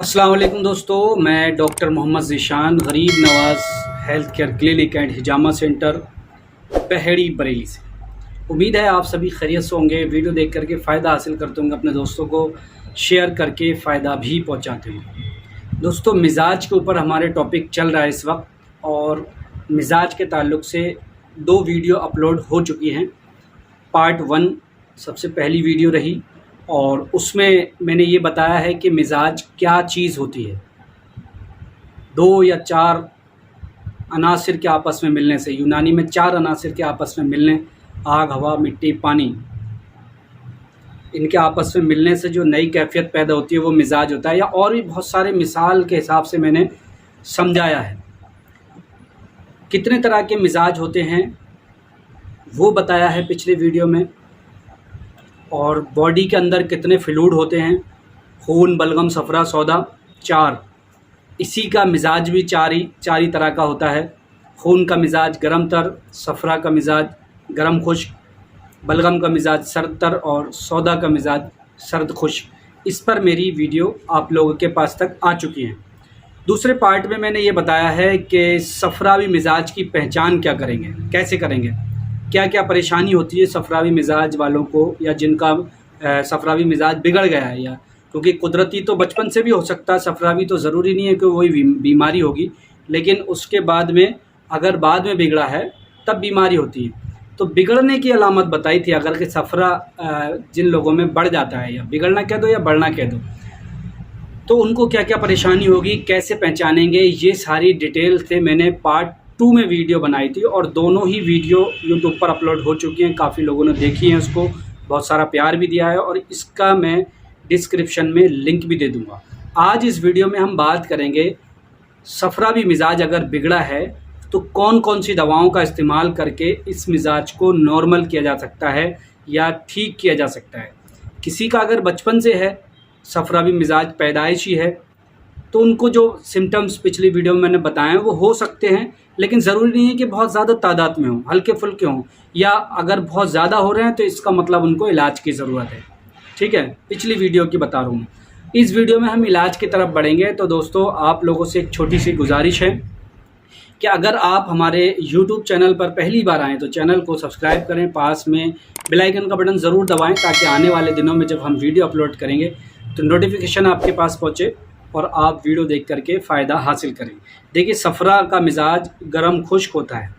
अस्सलाम वालेकुम दोस्तों, मैं doctor Mohammed Zeeshan Garib Nawaz health care clinic and हिजामा सेंटर पहेड़ी बरेली से। उम्मीद है आप सभी खैरियत से होंगे। वीडियो देख करके फ़ायदा हासिल करते होंगे, अपने दोस्तों को शेयर करके फ़ायदा भी पहुंचाते होंगे। दोस्तों, मिजाज के ऊपर हमारे टॉपिक चल रहा है इस वक्त, और मिजाज के ताल्लुक़ से 2 वीडियो अपलोड हो चुकी हैं। पार्ट 1 सबसे पहली वीडियो रही और उसमें मैंने ये बताया है कि मिजाज क्या चीज़ होती है। 2 या 4 अनासिर के आपस में मिलने से, यूनानी में 4 अनासिर के आपस में मिलने, आग, हवा, मिट्टी, पानी, इनके आपस में मिलने से जो नई कैफियत पैदा होती है वो मिजाज होता है। या और भी बहुत सारे मिसाल के हिसाब से मैंने समझाया है। कितने तरह के मिजाज होते हैं वो बताया है पिछले वीडियो में, और बॉडी के अंदर कितने फ्लूइड होते हैं, खून, बलगम, सफ़रा, सौदा, 4। इसी का मिजाज भी चार ही तरह का होता है। खून का मिजाज गर्म तर, सफ़रा का मिजाज गर्म खुश्क, बलगम का मिजाज सर्द तर और सौदा का मिजाज सर्द खुश्क। इस पर मेरी वीडियो आप लोगों के पास तक आ चुकी है। दूसरे पार्ट में मैंने ये बताया है कि सफ़रावी मिजाज की पहचान क्या करेंगे, कैसे करेंगे, क्या क्या परेशानी होती है सफ़रावी मिजाज वालों को, या जिनका सफ़रावी मिजाज बिगड़ गया है। या क्योंकि कुदरती तो बचपन से भी हो सकता है सफ़रावी, तो ज़रूरी नहीं है कि वही बीमारी होगी, लेकिन उसके बाद में अगर बाद में बिगड़ा है तब बीमारी होती है। तो बिगड़ने की अलामत बताई थी, अगर कि सफ़रा जिन लोगों में बढ़ जाता है, या बिगड़ना कह दो या बढ़ना कह दो, तो उनको क्या क्या परेशानी होगी, कैसे पहचानेंगे, ये सारी डिटेल से मैंने पार्ट 2 में वीडियो बनाई थी, और दोनों ही वीडियो यूट्यूब पर अपलोड हो चुकी हैं। काफ़ी लोगों ने देखी है, उसको बहुत सारा प्यार भी दिया है, और इसका मैं डिस्क्रिप्शन में लिंक भी दे दूंगा। आज इस वीडियो में हम बात करेंगे सफ़रावी मिजाज अगर बिगड़ा है तो कौन कौन सी दवाओं का इस्तेमाल करके इस मिजाज को नॉर्मल किया जा सकता है या ठीक किया जा सकता है। किसी का अगर बचपन से है सफ़रावी मिजाज, पैदाइशी है, तो उनको जो सिम्टम्स पिछली वीडियो में मैंने बताए हैं वो हो सकते हैं, लेकिन ज़रूरी नहीं है कि बहुत ज़्यादा तादाद में हों, हल्के फुल्के हों, या अगर बहुत ज़्यादा हो रहे हैं तो इसका मतलब उनको इलाज की ज़रूरत है। ठीक है, पिछली वीडियो की बता रहा हूँ। इस वीडियो में हम इलाज की तरफ बढ़ेंगे। तो दोस्तों, आप लोगों से एक छोटी सी गुजारिश है कि अगर आप हमारे YouTube चैनल पर पहली बार आएँ तो चैनल को सब्सक्राइब करें, पास में बेल आइकन का बटन ज़रूर दबाएँ, ताकि आने वाले दिनों में जब हम वीडियो अपलोड करेंगे तो नोटिफिकेशन आपके पास पहुँचे और आप वीडियो देख करके फ़ायदा हासिल करें। देखिए, सफ़रा का मिजाज गर्म खुश्क होता है,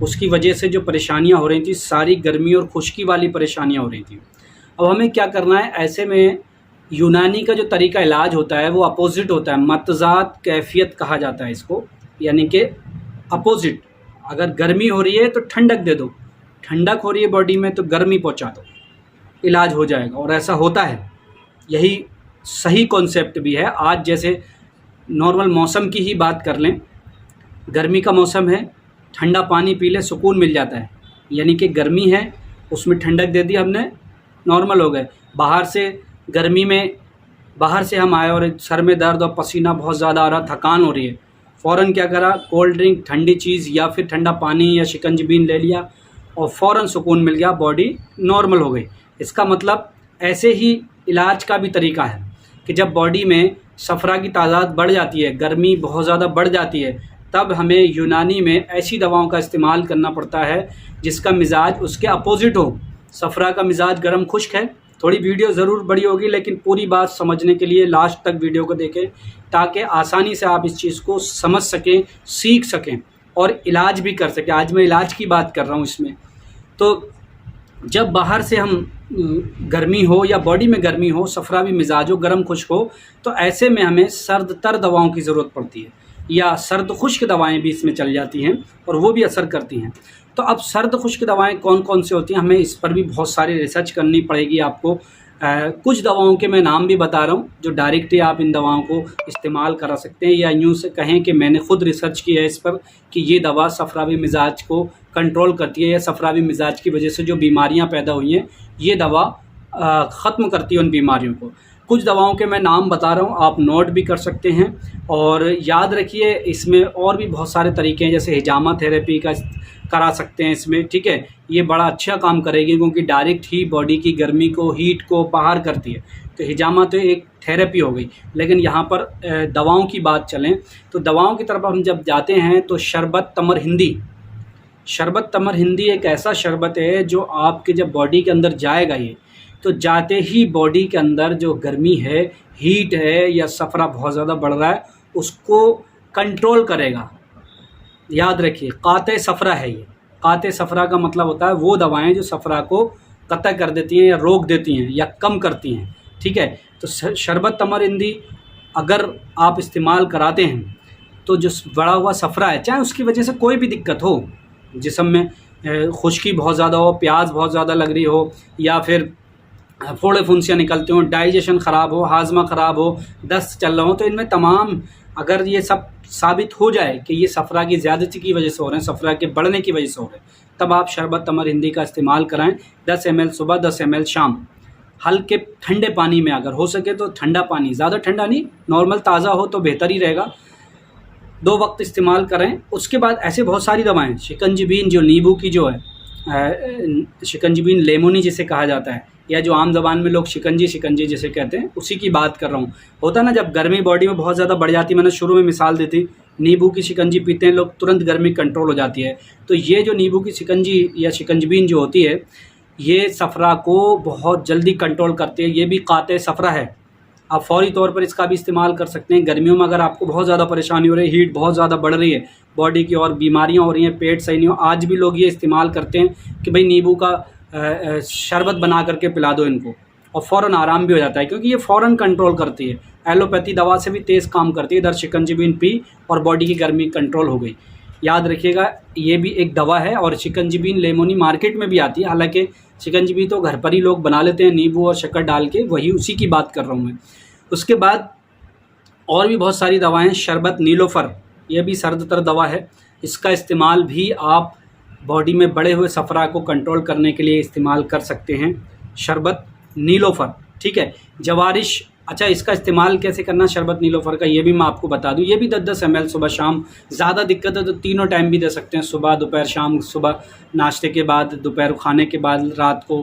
उसकी वजह से जो परेशानियां हो रही थी सारी गर्मी और खुश्की वाली परेशानियां हो रही थी। अब हमें क्या करना है, ऐसे में यूनानी का जो तरीका इलाज होता है वो अपोजिट होता है, मतज़ाद कैफियत कहा जाता है इसको, यानी कि अपोजिट। अगर गर्मी हो रही है तो ठंडक दे दो, ठंडक हो रही है बॉडी में तो गर्मी पहुँचा दो, इलाज हो जाएगा। और ऐसा होता है, यही सही कॉन्सेप्ट भी है। आज जैसे नॉर्मल मौसम की ही बात कर लें, गर्मी का मौसम है, ठंडा पानी पी ले सुकून मिल जाता है, यानी कि गर्मी है उसमें ठंडक दे दी हमने, नॉर्मल हो गए। बाहर से गर्मी में, बाहर से हम आए और सर में दर्द और पसीना बहुत ज़्यादा आ रहा, थकान हो रही है, फ़ौरन क्या करा, कोल्ड ड्रिंक, ठंडी चीज़ या फिर ठंडा पानी या शिकंजबीन ले लिया और फ़ौरन सुकून मिल गया, बॉडी नॉर्मल हो गई। इसका मतलब ऐसे ही इलाज का भी तरीका है कि जब बॉडी में सफ़रा की तादाद बढ़ जाती है, गर्मी बहुत ज़्यादा बढ़ जाती है, तब हमें यूनानी में ऐसी दवाओं का इस्तेमाल करना पड़ता है जिसका मिजाज उसके अपोजिट हो। सफ़रा का मिजाज गर्म खुश्क है। थोड़ी वीडियो ज़रूर बड़ी होगी, लेकिन पूरी बात समझने के लिए लास्ट तक वीडियो को देखें, ताकि आसानी से आप इस चीज़ को समझ सकें, सीख सकें और इलाज भी कर सकें। आज मैं इलाज की बात कर रहा हूँ इसमें। तो जब बाहर से हम गर्मी हो या बॉडी में गर्मी हो, सफ़रावी मिजाज हो, गर्म खुश्क हो, तो ऐसे में हमें सर्द तर दवाओं की ज़रूरत पड़ती है, या सर्द खुश्क दवाएं भी इसमें चल जाती हैं और वो भी असर करती हैं। तो अब सर्द खुश्क दवाएं कौन कौन सी होती हैं, हमें इस पर भी बहुत सारी रिसर्च करनी पड़ेगी आपको। कुछ दवाओं के मैं नाम भी बता रहा हूँ जो डायरेक्ट ही आप इन दवाओं को इस्तेमाल करा सकते हैं, या यूँ से कहें कि मैंने ख़ुद रिसर्च की है इस पर कि ये दवा सफ़रावी मिजाज को कंट्रोल करती है, या सफ़रावी मिजाज की वजह से जो बीमारियाँ पैदा हुई हैं ये दवा ख़त्म करती है उन बीमारियों को। कुछ दवाओं के मैं नाम बता रहा हूँ, आप नोट भी कर सकते हैं। और याद रखिए, इसमें और भी बहुत सारे तरीके हैं, जैसे हिजामा थेरेपी का करा सकते हैं इसमें। ठीक है, ये बड़ा अच्छा काम करेगी क्योंकि डायरेक्ट ही बॉडी की गर्मी को, हीट को बाहर करती है। तो हिजामा तो एक थेरेपी हो गई, लेकिन यहाँ पर दवाओं की बात चलें तो दवाओं की तरफ हम जब जाते हैं तो शरबत तमर हिंदी, शरबत तमर हिंदी एक ऐसा शरबत है जो आपके जब बॉडी के अंदर जाएगा ये, तो जाते ही बॉडी के अंदर जो गर्मी है, हीट है या सफ़रा बहुत ज़्यादा बढ़ रहा है, उसको कंट्रोल करेगा। याद रखिए काते सफ़रा है ये। काते सफ़रा का मतलब होता है वो दवाएं जो सफ़रा को कतई कर देती हैं या रोक देती हैं या कम करती हैं। ठीक है, तो शरबत तमर हिंदी अगर आप इस्तेमाल कराते हैं तो जो बढ़ा हुआ सफ़रा है, चाहे उसकी वजह से कोई भी दिक्कत हो, जिस्म में खुश्की बहुत ज़्यादा हो, प्यास बहुत ज़्यादा लग रही हो, या फिर फोड़े फुंसियाँ निकलती हों, डाइजेशन ख़राब हो, हाजमा ख़राब हो, दस्त चल रहा हो, तो इनमें तमाम अगर ये सब साबित हो जाए कि ये सफ़रा की ज़्यादती की वजह से हो रहे हैं, सफ़रा के बढ़ने की वजह से हो रहे हैं, तब आप शरबत तमर हिंदी का इस्तेमाल कराएं। 10 ml सुबह, 10 ml शाम, हल्के ठंडे पानी में, अगर हो सके तो ठंडा पानी, ज़्यादा ठंडा नहीं, नॉर्मल ताज़ा हो तो बेहतर ही रहेगा। 2 वक्त इस्तेमाल करें। उसके बाद ऐसे बहुत सारी दवाएं, शिकंजीबीन जो नींबू की जो है, शिकंजीबीन लेमोनी जिसे कहा जाता है, या जो आम ज़बान में लोग शिकंजी जिसे कहते हैं, उसी की बात कर रहा हूँ। होता ना जब गर्मी बॉडी में बहुत ज़्यादा बढ़ जाती है, मैंने शुरू में मिसाल दी थी, नींबू की शिकंजी पीते हैं लोग, तुरंत गर्मी कंट्रोल हो जाती है। तो ये जो नींबू की शिकंजी या शिकंजीबीन जो होती है, ये सफ़रा को बहुत जल्दी कंट्रोल करती है। ये भी काते सफ़रा है, आप फौरी तौर पर इसका भी इस्तेमाल कर सकते हैं। गर्मियों में अगर आपको बहुत ज़्यादा परेशानी हो रही है, हीट बहुत ज़्यादा बढ़ रही है बॉडी की और बीमारियां हो रही हैं, पेट सही नहीं हो, आज भी लोग ये इस्तेमाल करते हैं कि भाई नींबू का शरबत बना करके पिला दो इनको, और फ़ौरन आराम भी हो जाता है, क्योंकि ये फ़ौरन कंट्रोल करती है। एलोपैथी दवा से भी तेज़ काम करती है। इधर शिकंजीबीन पी और बॉडी की गर्मी कंट्रोल हो गई। याद रखिएगा ये भी एक दवा है। और शिकंजीबीन लेमोनी मार्केट में भी आती है, हालांकि शिकंजीबी तो घर पर ही लोग बना लेते हैं नींबू और शक्कर डाल के, वही उसी की बात कर रहा हूँ मैं। उसके बाद और भी बहुत सारी दवाएं, शरबत नीलोफ़र, यह भी सर्द तर दवा है। इसका इस्तेमाल भी आप बॉडी में बढ़े हुए सफ़रा को कंट्रोल करने के लिए इस्तेमाल कर सकते हैं, शरबत नीलोफ़र। ठीक है, जवारिश, अच्छा इसका इस्तेमाल कैसे करना शरबत नीलोफ़र का, ये भी मैं आपको बता दूं। ये भी 10-10 ml सुबह शाम, ज़्यादा दिक्कत है तो तीनों टाइम भी दे सकते हैं, सुबह दोपहर शाम। सुबह नाश्ते के बाद, दोपहर खाने के बाद, रात को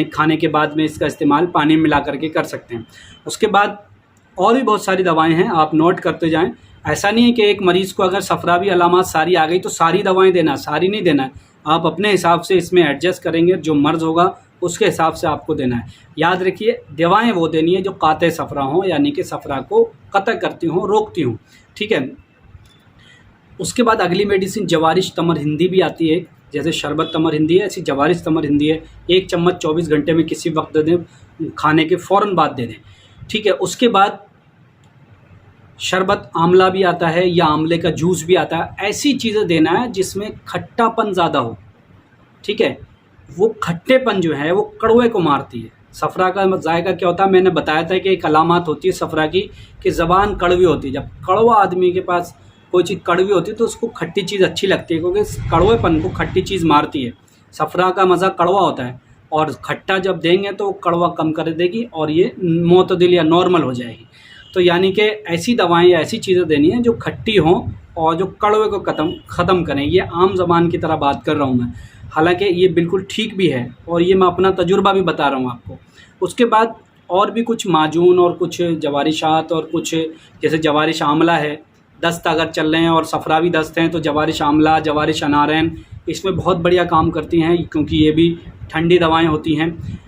खाने के बाद में इसका इस्तेमाल पानी में मिला करके कर सकते हैं। उसके बाद और भी बहुत सारी दवाएं हैं, आप नोट करते जाएं। ऐसा नहीं है कि एक मरीज़ को अगर सफरावी अलामात सारी आ गई तो सारी दवाएं देना, सारी नहीं देना है। आप अपने हिसाब से इसमें एडजस्ट करेंगे, जो मर्ज़ होगा उसके हिसाब से आपको देना है। याद रखिए दवाएं वो देनी है जो काते सफरा हों, यानी कि सफरा को कतई करती हों, रोकती हों। ठीक है, उसके बाद अगली मेडिसिन जवारिश तमर हिंदी भी आती है। जैसे शरबत तमर हिंदी है, ऐसी जवारिश तमर हिंदी है। 1 चम्मच 24 घंटे में किसी वक्त दे दें, खाने के फ़ौरन बाद दे दें। ठीक है, उसके बाद शरबत आंवला भी आता है या आंवले का जूस भी आता है। ऐसी चीज़ें देना है जिसमें खट्टापन ज़्यादा हो। ठीक है, वो खट्टेपन जो है वो कड़वे को मारती है। सफ़रा का जायका क्या होता है, मैंने बताया था कि एक अलामत होती है सफ़रा की कि ज़बान कड़वी होती है। जब कड़वा आदमी के पास कोई चीज़ कड़वी होती है तो उसको खट्टी चीज़ अच्छी लगती है, क्योंकि कड़वेपन को खट्टी चीज़ मारती है। सफ़रा का मज़ा कड़वा होता है, और खट्टा जब देंगे तो कड़वा कम कर देगी और ये मोतदिल या नॉर्मल हो जाएगी। तो यानी कि ऐसी दवाएं या ऐसी चीज़ें देनी है जो खट्टी हों और जो कड़वे को ख़त्म करें। ये आम ज़बान की तरह बात कर रहा हूँ मैं, हालांकि ये बिल्कुल ठीक भी है और ये मैं अपना तजुर्बा भी बता रहा हूँ आपको। उसके बाद और भी कुछ माजून और कुछ जवारिशात और कुछ, जैसे जवारिश आंवला है, दस्त अगर चल रहे हैं और सफरावी दस्त हैं तो जवारिश आंवला, जवारिश अनारैन इसमें बहुत बढ़िया काम करती हैं, क्योंकि ये भी ठंडी दवाएं होती हैं।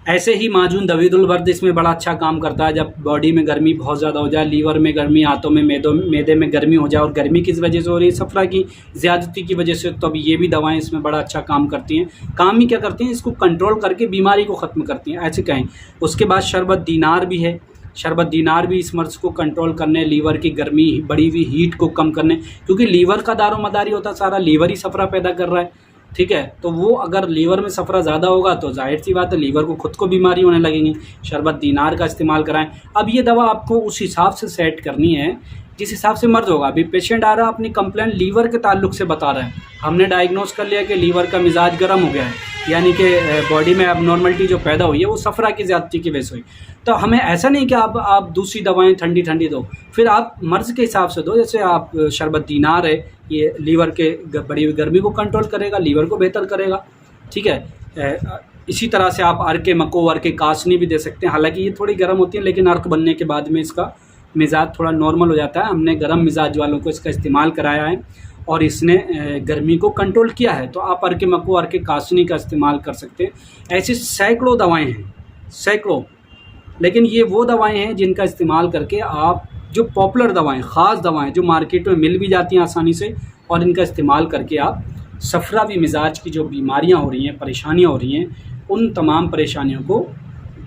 ऐसे ही माजून दवीदुल वर्द इसमें बड़ा अच्छा काम करता है। जब बॉडी में गर्मी बहुत ज़्यादा हो जाए, लीवर में गर्मी, आंतों में, मैदे में गर्मी हो जाए, और गर्मी किस वजह से हो रही है, सफरा की ज़्यादती की वजह से, तो अब ये भी दवाएं इसमें बड़ा अच्छा काम करती हैं। काम ही क्या करती हैं, इसको कंट्रोल करके बीमारी को ख़त्म करती हैं, ऐसे कहें। उसके बाद शरबत दीनार भी है। शरबत दीनार भी इस मर्ज़ को कंट्रोल करने, लीवर की गर्मी, बढ़ी हुई हीट को कम करने, क्योंकि लीवर का दारोमदारी होता है सारा, लीवर ही सफरा पैदा कर रहा है। ठीक है, तो वो अगर लीवर में सफरा ज़्यादा होगा तो जाहिर सी बात है लीवर को खुद को बीमारी होने लगेंगी। शरबत दीनार का इस्तेमाल कराएं। अब ये दवा आपको उस हिसाब से सेट करनी है जिस हिसाब से मर्ज होगा। अभी पेशेंट आ रहा है, अपनी कंप्लेंट लीवर के ताल्लुक से बता रहा है, हमने डायग्नोस कर लिया कि लीवर का मिजाज गर्म हो गया है, यानी कि बॉडी में एबनॉर्मलिटी जो पैदा हुई है वो सफरा की ज़्यादती की वजह से हुई। तो हमें ऐसा नहीं कि आप दूसरी दवाएं ठंडी ठंडी दो, फिर आप मर्ज़ के हिसाब से दो। जैसे आप शरबत दीनार है, ये लीवर के बड़ी हुई गर्मी को कंट्रोल करेगा, लीवर को बेहतर करेगा। ठीक है, इसी तरह से आप अर्क मको, अर्क कासनी भी दे सकते हैं। हालांकि ये थोड़ी गर्म होती है, लेकिन अर्क बनने के बाद में इसका मिजाज थोड़ा नॉर्मल हो जाता है। हमने गर्म मिजाज वालों को इसका इस्तेमाल कराया है और इसने गर्मी को कंट्रोल किया है। तो आप अर्क मको, अर्क कासनी का इस्तेमाल कर सकते हैं। ऐसी सैकड़ों दवाएँ हैं, सैकड़ों। लेकिन ये वो दवाएँ हैं जिनका इस्तेमाल करके आप, जो पॉपुलर दवाएँ, ख़ास दवाएँ जो मार्केट में मिल भी जाती हैं आसानी से, और इनका इस्तेमाल करके आप सफरावी मिजाज की जो बीमारियां हो रही हैं, परेशानियां हो रही हैं, उन तमाम परेशानियों को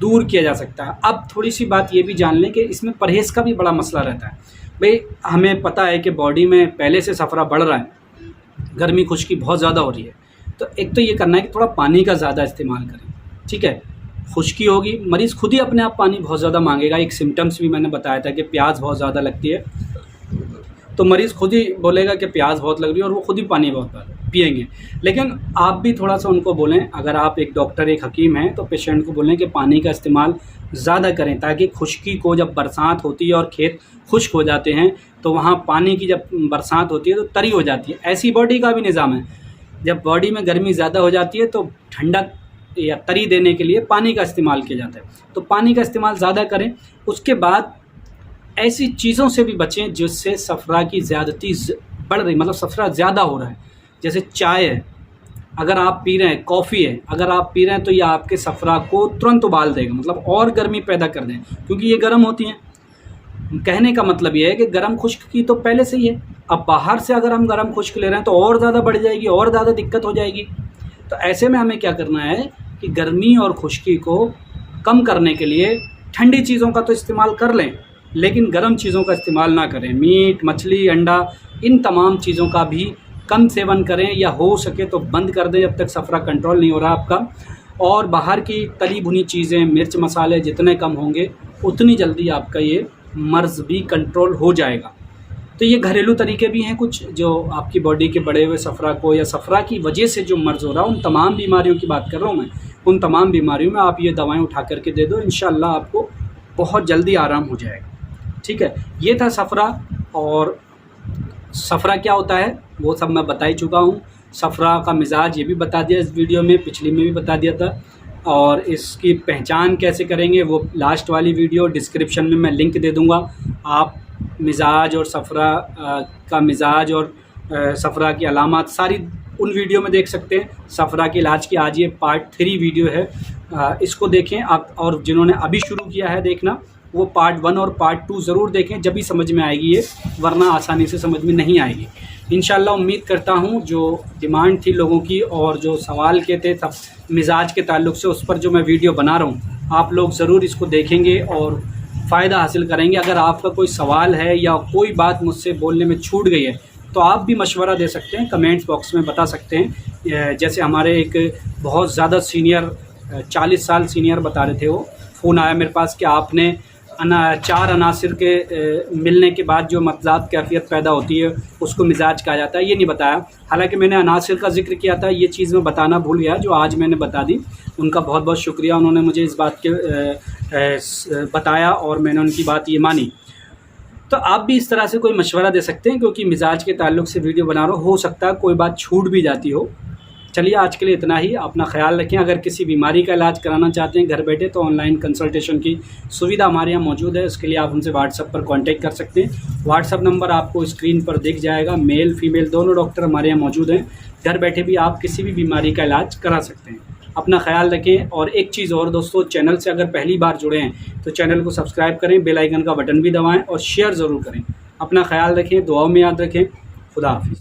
दूर किया जा सकता है। अब थोड़ी सी बात ये भी जान लें कि इसमें परहेज़ का भी बड़ा मसला रहता है। भाई हमें पता है कि बॉडी में पहले से सफरा बढ़ रहा है, गर्मी खुश्की बहुत ज़्यादा हो रही है, तो एक तो ये करना है कि थोड़ा पानी का ज़्यादा इस्तेमाल करें। ठीक है, खुश्की होगी, मरीज़ खुद ही अपने आप पानी बहुत ज़्यादा मांगेगा। एक सिम्टम्स भी मैंने बताया था कि प्यास बहुत ज़्यादा लगती है, तो मरीज़ खुद ही बोलेगा कि प्यास बहुत लग रही है और वो खुद ही पानी बहुत पिएंगे। लेकिन आप भी थोड़ा सा उनको बोलें, अगर आप एक डॉक्टर, एक हकीम हैं, तो पेशेंट को बोलें कि पानी का इस्तेमाल ज़्यादा करें, ताकि खुश्की को, जब बरसात होती है और खेत खुश्क हो जाते हैं, तो वहाँ पानी की जब बरसात होती है तो तरी हो जाती है। ऐसी बॉडी का भी निज़ाम है, जब बॉडी में गर्मी ज़्यादा हो जाती है तो ठंडक या तरी देने के लिए पानी का इस्तेमाल किया जाता है। तो पानी का इस्तेमाल ज़्यादा करें। उसके बाद ऐसी चीज़ों से भी बचें जिससे सफरा की ज़्यादती बढ़ रही, मतलब सफरा ज़्यादा हो रहा है। जैसे चाय है, अगर आप पी रहे हैं, कॉफ़ी है, अगर आप पी रहे हैं, तो ये आपके सफरा को तुरंत उबाल देगा, मतलब और गर्मी पैदा कर दें, क्योंकि ये गर्म होती हैं। कहने का मतलब ये है कि गर्म खुश्क की तो पहले से ही है, अब बाहर से अगर हम गर्म खुश्क ले रहे हैं तो और ज़्यादा बढ़ जाएगी, और ज़्यादा दिक्कत हो जाएगी। तो ऐसे में हमें क्या करना है कि गर्मी और खुश्की को कम करने के लिए ठंडी चीज़ों का तो इस्तेमाल कर लें, लेकिन गर्म चीज़ों का इस्तेमाल ना करें। मीट, मछली, अंडा, इन तमाम चीज़ों का भी कम सेवन करें, या हो सके तो बंद कर दें जब तक सफरा कंट्रोल नहीं हो रहा आपका। और बाहर की तली भुनी चीज़ें, मिर्च मसाले जितने कम होंगे उतनी जल्दी आपका ये मर्ज़ भी कंट्रोल हो जाएगा। तो ये घरेलू तरीके भी हैं कुछ, जो आपकी बॉडी के बढ़े हुए सफरा को, या सफरा की वजह से जो मर्ज़ हो रहा है, उन तमाम बीमारियों की बात कर रहा हूँ मैं। उन तमाम बीमारियों में आप ये दवाएँ उठा करके दे दो, इंशाअल्लाह आपको बहुत जल्दी आराम हो जाएगा। ठीक है, ये था सफरा। और सफरा क्या होता है वो सब मैं बता ही चुका हूँ। सफरा का मिजाज ये भी बता दिया इस वीडियो में, पिछली में भी बता दिया था। और इसकी पहचान कैसे करेंगे वो लास्ट वाली वीडियो डिस्क्रिप्शन में मैं लिंक दे दूँगा। आप मिजाज और सफरा का मिजाज और सफरा की अलामत सारी उन वीडियो में देख सकते हैं। सफरा के इलाज की आज ये पार्ट 3 वीडियो है, इसको देखें आप। और जिन्होंने अभी शुरू किया है देखना, वो पार्ट 1 और पार्ट 2 ज़रूर देखें, जब भी समझ में आएगी ये, वरना आसानी से समझ में नहीं आएगी। इंशाल्लाह उम्मीद करता हूँ जो डिमांड थी लोगों की और जो सवाल के थे सब मिजाज के ताल्लुक़ से, उस पर जो मैं वीडियो बना रहा हूँ, आप लोग ज़रूर इसको देखेंगे और फ़ायदा हासिल करेंगे। अगर आपका कोई सवाल है या कोई बात मुझसे बोलने में छूट गई है तो आप भी मशवरा दे सकते हैं, कमेंट्स बॉक्स में बता सकते हैं। जैसे हमारे एक बहुत ज़्यादा सीनियर, 40 साल सीनियर बता रहे थे, वो फ़ोन आया मेरे पास कि आपने 4 अनासिर के मिलने के बाद जो मतजात कैफियत पैदा होती है उसको मिजाज कहा जाता है, ये नहीं बताया। हालांकि मैंने अनासिर का जिक्र किया था, ये चीज़ मैं बताना भूल गया, जो आज मैंने बता दी। उनका बहुत बहुत शुक्रिया, उन्होंने मुझे इस बात के बताया और मैंने उनकी बात ये मानी। तो आप भी इस तरह से कोई मशवरा दे सकते हैं, क्योंकि मिजाज के ताल्लुक़ से वीडियो बना रहा हो सकता है कोई बात छूट भी जाती हो। चलिए आज के लिए इतना ही, अपना ख्याल रखें। अगर किसी बीमारी का इलाज कराना चाहते हैं घर बैठे, तो ऑनलाइन कंसल्टेशन की सुविधा हमारे यहाँ मौजूद है। उसके लिए आप हमसे व्हाट्सएप पर कांटेक्ट कर सकते हैं। व्हाट्सएप नंबर आपको स्क्रीन पर दिख जाएगा। मेल फीमेल दोनों डॉक्टर हमारे यहाँ मौजूद हैं। घर बैठे भी आप किसी भी बीमारी का इलाज करा सकते हैं। अपना ख्याल रखें। और एक चीज़ और दोस्तों, चैनल से अगर पहली बार जुड़े हैं तो चैनल को सब्सक्राइब करें, बेल आइकन का बटन भी दबाएँ और शेयर ज़रूर करें। अपना ख्याल रखें, दुआओं में याद रखें। खुदा हाफिज़।